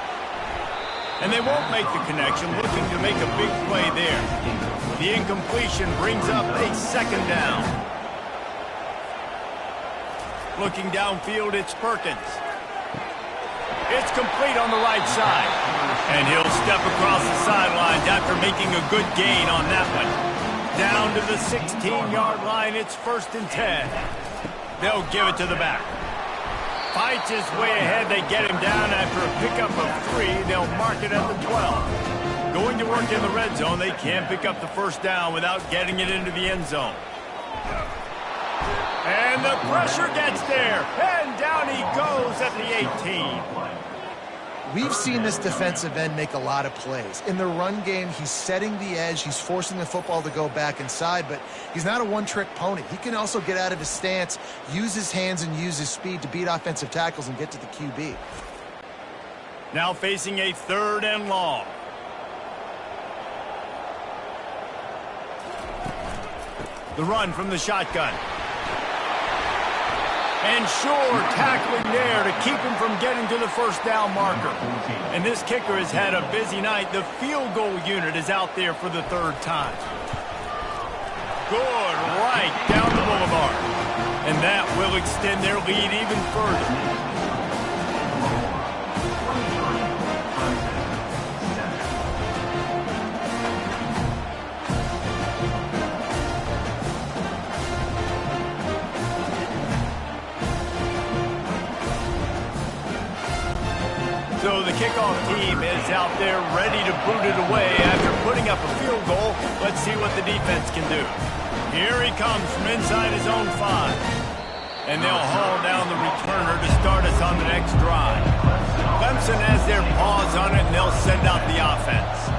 And they won't make the connection, looking to make a big play there. The incompletion brings up a second down. Looking downfield, it's Perkins. It's complete on the right side. And he'll step across the sidelines after making a good gain on that one. Down to the 16-yard line, it's 1st and 10. They'll give it to the back. Fights his way ahead. They get him down after a pickup of 3. They'll mark it at the 12. Going to work in the red zone. They can't pick up the first down without getting it into the end zone. And the pressure gets there. And down he goes at the 18.
We've seen this defensive end make a lot of plays. In the run game, he's setting the edge. He's forcing the football to go back inside, but he's not a one-trick pony. He can also get out of his stance, use his hands, and use his speed to beat offensive tackles and get to the QB.
Now facing a 3rd and long. The run from the shotgun. And sure, tackling there to keep him from getting to the first down marker. And this kicker has had a busy night. The field goal unit is out there for the 3rd time. Good, right down the boulevard. And that will extend their lead even further. So the kickoff team is out there ready to boot it away after putting up a field goal. Let's see what the defense can do. Here he comes from inside his own 5. And they'll haul down the returner to start us on the next drive. Clemson has their paws on it, and they'll send out the offense.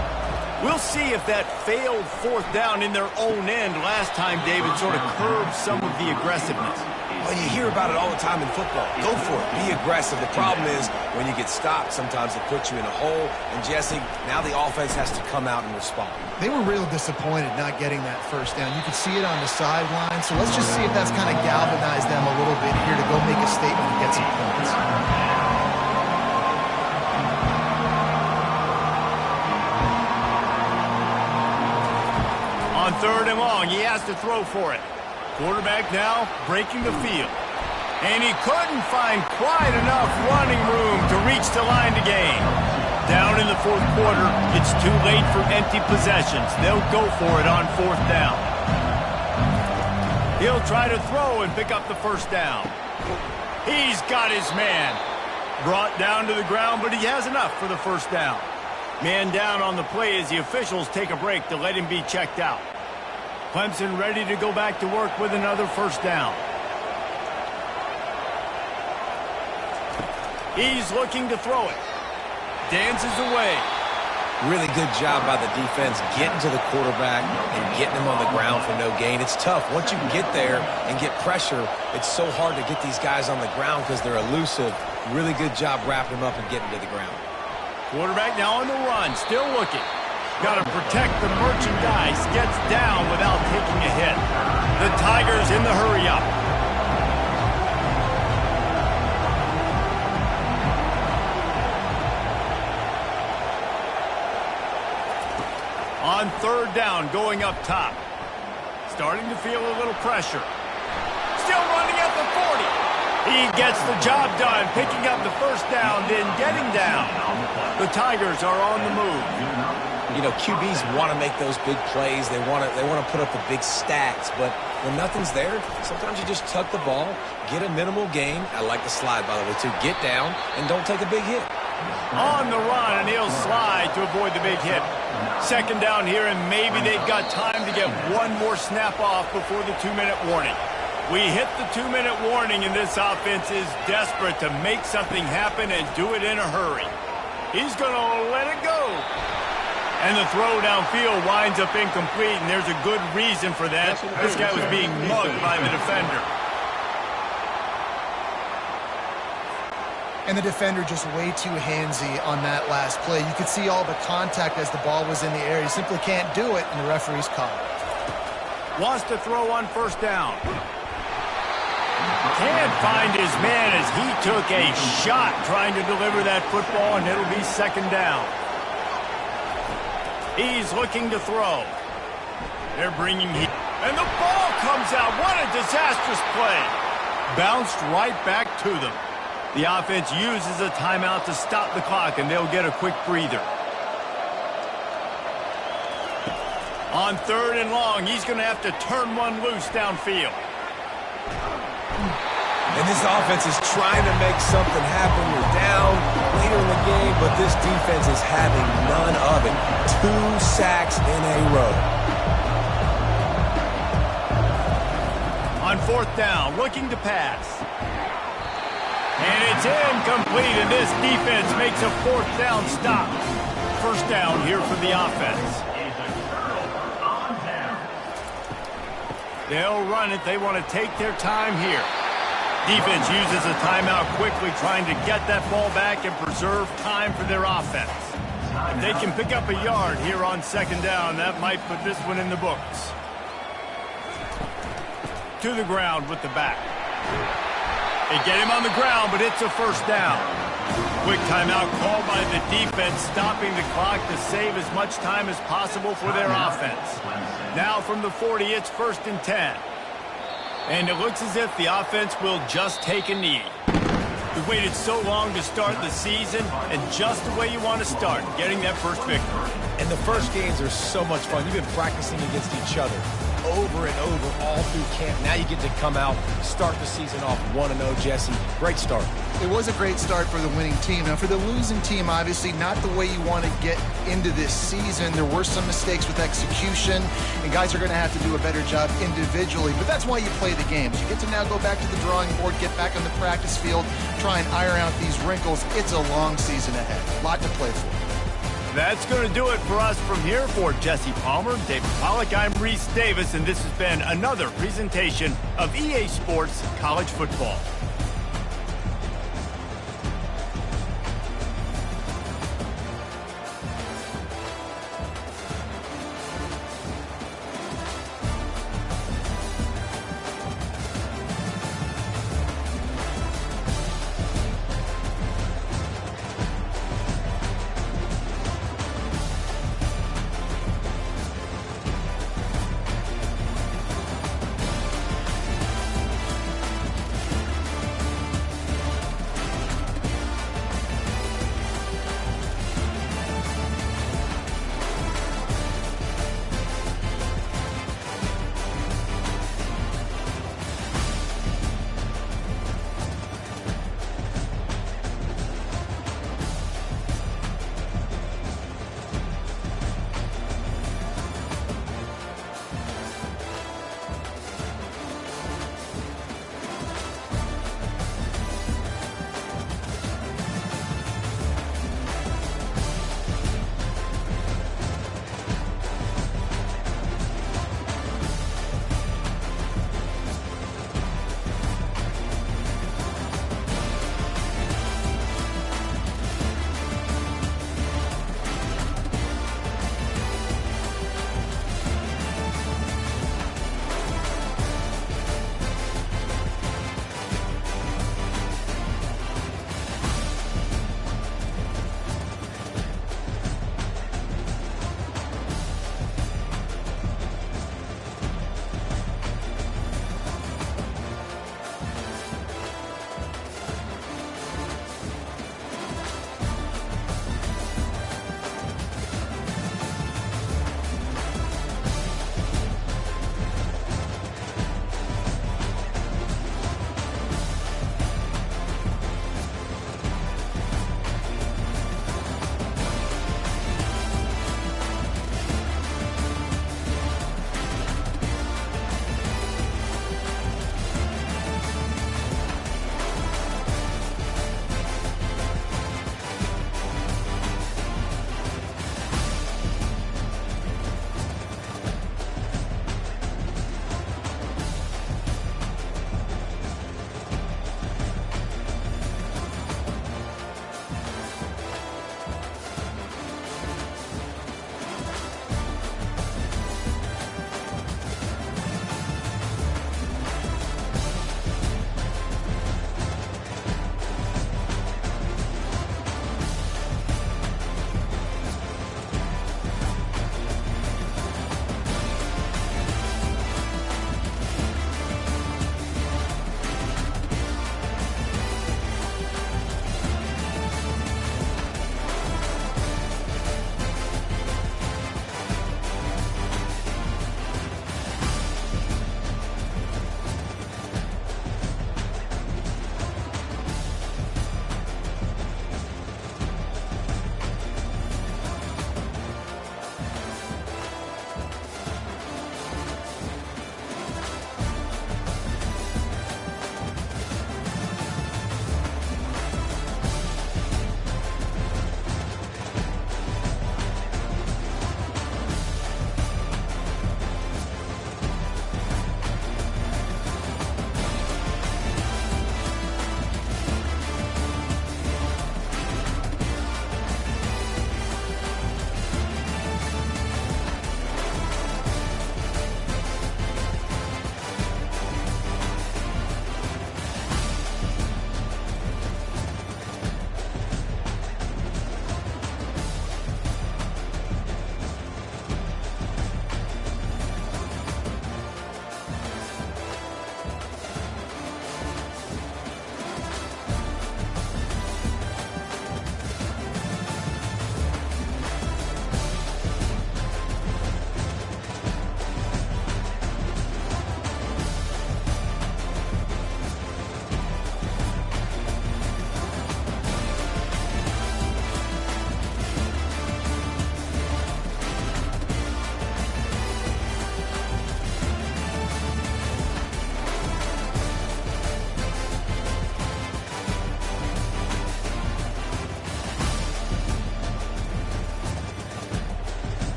We'll see if that failed 4th down in their own end last time, David, sort of curbed some of the aggressiveness.
Well, you hear about it all the time in football. Go for it. Be aggressive. The problem is when you get stopped, sometimes it puts you in a hole. And, Jesse, now the offense has to come out and respond.
They were real disappointed not getting that first down. You could see it on the sideline. So let's just see if that's kind of galvanized them a little bit here to go make a statement and get some points.
On 3rd and long, he has to throw for it. Quarterback now breaking the field. And he couldn't find quite enough running room to reach the line to gain. Down in the 4th quarter, it's too late for empty possessions. They'll go for it on 4th down. He'll try to throw and pick up the first down. He's got his man. Brought down to the ground, but he has enough for the first down. Man down on the play as the officials take a break to let him be checked out. Clemson ready to go back to work with another first down. He's looking to throw it. Dances away.
Really good job by the defense getting to the quarterback and getting him on the ground for no gain. It's tough. Once you get there and get pressure, it's so hard to get these guys on the ground because they're elusive. Really good job wrapping him up and getting to the ground.
Quarterback now on the run, still looking. Got to protect the merchandise. Gets down without taking a hit. The Tigers in the hurry-up. On 3rd down, going up top. Starting to feel a little pressure. Still running at the 40. He gets the job done, picking up the first down, then getting down. The Tigers are on the move.
You know, QBs want to make those big plays. They want to put up the big stats. But when nothing's there, sometimes you just tuck the ball, get a minimal gain. I like the slide, by the way, too. Get down and don't take a big hit.
On the run, and he'll slide to avoid the big hit. 2nd down here, and maybe they've got time to get one more snap off before the 2-minute warning. We hit the 2-minute warning, and this offense is desperate to make something happen and do it in a hurry. He's going to let it go. And the throw downfield winds up incomplete, and there's a good reason for that. This guy was being mugged by the defender.
And the defender just way too handsy on that last play. You could see all the contact as the ball was in the air. He simply can't do it, and the referee's caught it.
Wants to throw on 1st down. Can't find his man as he took a shot trying to deliver that football, and it'll be 2nd down. He's looking to throw. They're bringing heat. And the ball comes out. What a disastrous play. Bounced right back to them. The offense uses a timeout to stop the clock, and they'll get a quick breather. On 3rd and long, he's going to have to turn one loose downfield.
And this offense is trying to make something happen. We're down later in the game, but this defense is having none of it. 2 sacks in a row.
On 4th down, looking to pass. And it's incomplete, and this defense makes a 4th down stop. 1st down here for the offense. They'll run it. They want to take their time here. Defense uses a timeout quickly, trying to get that ball back and preserve time for their offense. If they can pick up a yard here on 2nd down, that might put this one in the books. To the ground with the back. They get him on the ground, but it's a 1st down. Quick timeout called by the defense, stopping the clock to save as much time as possible for their offense. Now from the 40, it's 1st and 10. And it looks as if the offense will just take a knee. We waited so long to start the season, and just the way you want to start, getting that first victory.
And the first games are so much fun. You've been practicing against each other over and over all through camp. Now you get to come out, start the season off 1-0, Jesse. Great start.
It was a great start for the winning team. Now, for the losing team, obviously not the way you want to get into this season. There were some mistakes with execution, and guys are going to have to do a better job individually. But that's why you play the games. You get to now go back to the drawing board, get back on the practice field, try and iron out these wrinkles. It's a long season ahead. A lot to play for.
That's going to do it for us from here. For Jesse Palmer, David Pollack, I'm Reese Davis, and this has been another presentation of EA Sports College Football.